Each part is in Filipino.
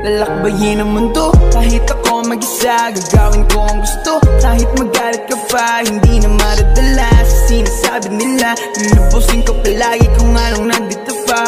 Lalakbayin ang mundo, kahit ako mag-isa. Gagawin ko ang gusto, kahit magalit ka pa. Hindi na maradala sa sinasabi nila. Lulubusin ko palagi kung anong nandito pa.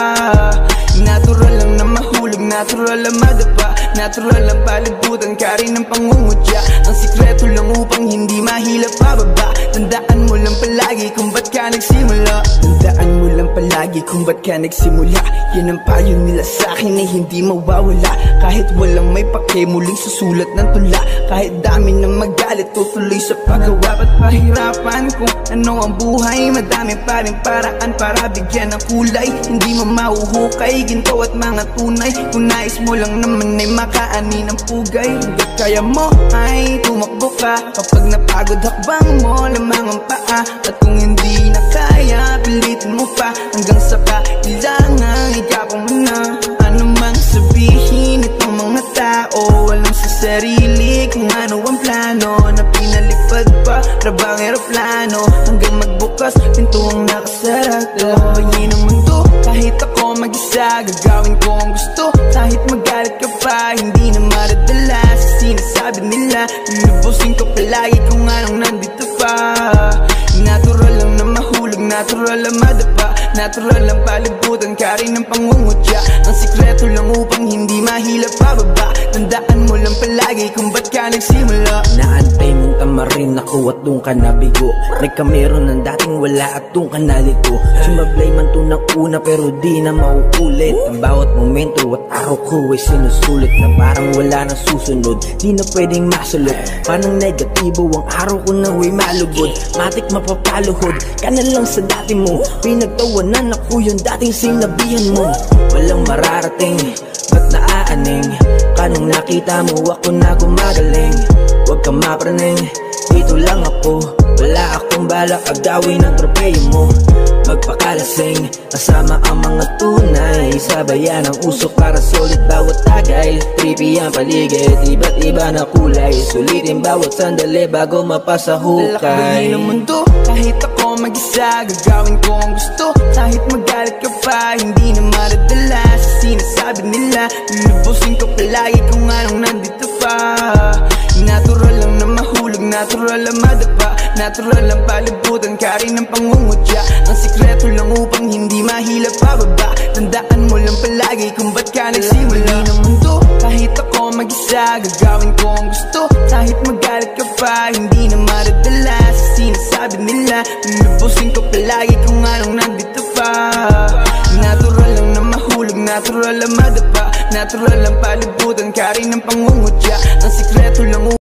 Natural lang na mahulog, natural lang madapa, natural lang palibutan ka rin ng pangungutya. Ang sikreto lang upang hindi mahilap pababa. Tandaan mo lang palagi kung ba't ka nagsimula. Tandaan mo lang palagi kung ba't ka nagsimula. Yan ang payo nila sa'kin ay hindi mawawala. Kahit walang may pake, muling susulat ng tula. Kahit dami ng magalit, tutuloy sa paggawa. Ba't pahirapan kung ano ang buhay? Madami pa rin paraan para bigyan ng kulay. Hindi mo mahuhukay, ginto at mga tunay. Kung nais mo lang naman ay makaani ng pugay. Hanggat kaya mo ay tumakbo ka. Kapag napagod hakbang mo lamang ang paa. At kung hindi na kaya, pilitin mo pa. Hanggang sa kailangan igapang mo na. Ano mang sabihin itong mga tao, alam sa sarili kung ano ang plano. Na pinalipad pa, rabang aeroplano. Hanggang magbukas, pinto ang nakasara. Lalakbayin ang mundo, kahit ako mag-isa. Gagawin ko ang gusto, kahit magalit ka pa. Hindi na maradala sa sinasabi nila. Lulubusin ko palagi kung anong nandito pa. Natural lang na mahulog, natural lang madapa, natural lang palibutan ka rin ng pangungutya. Ang sikreto lang upang hindi mahilap pababa. Tandaan mo lang palagi kung ba't ka nagsimula. Naantay mong tamarin ako at doon ka nabigo. Nagkameron ng dating wala at doon ka nalito. Sumablay man to ng una pero di na mauulit. Ang bawat momento at araw ko ay sinusulit. Na parang wala na susunod, di na pwedeng masulot. Parang negatibo ang araw ko na huwag malugod. Matik mapapaluhod ka na lang sa dati mo. Pinagtawanan ako yung dating sinabihan mo. Walang mararating, ba't naaaning? Kanong nakita mo ako na gumagaling. Huwag ka mapraning, dito lang ako. Wala akong balak agawin ang tropeyo mo. Magpakalasing, kasama ang mga tunay. Sabayan ang usok para solid bawat tagay. Trippy ang paligid, iba't iba na kulay. Sulitin bawat sandali bago mapasa hukay. Lalakbayin ang mundo, kahit ako mag-isa. Gagawin ko ang gusto, kahit magalit ka pa. Hindi na maradala sa sinasabi nila. Lulubusin ko palagi kung anong nandito pa. Natural lang na mahulog, natural lang madapa, natural lang palibutan ka rin ng pangungutya. Ang sikreto lang upang hindi mahilap pababa. Tandaan mo lang palagi kung ba't ka nagsimula. Ng mundo, kahit ako mag-isa. Gagawin ko ang gusto, kahit magalit ka pa. Hindi na maradala sa sinasabi nila. Lulubusin ko palagi kung anong nandito pa. Natural lang na mahulog, natural lang madapa, natural lang palibutan ka rin ng pangungutya. Ang sikreto lang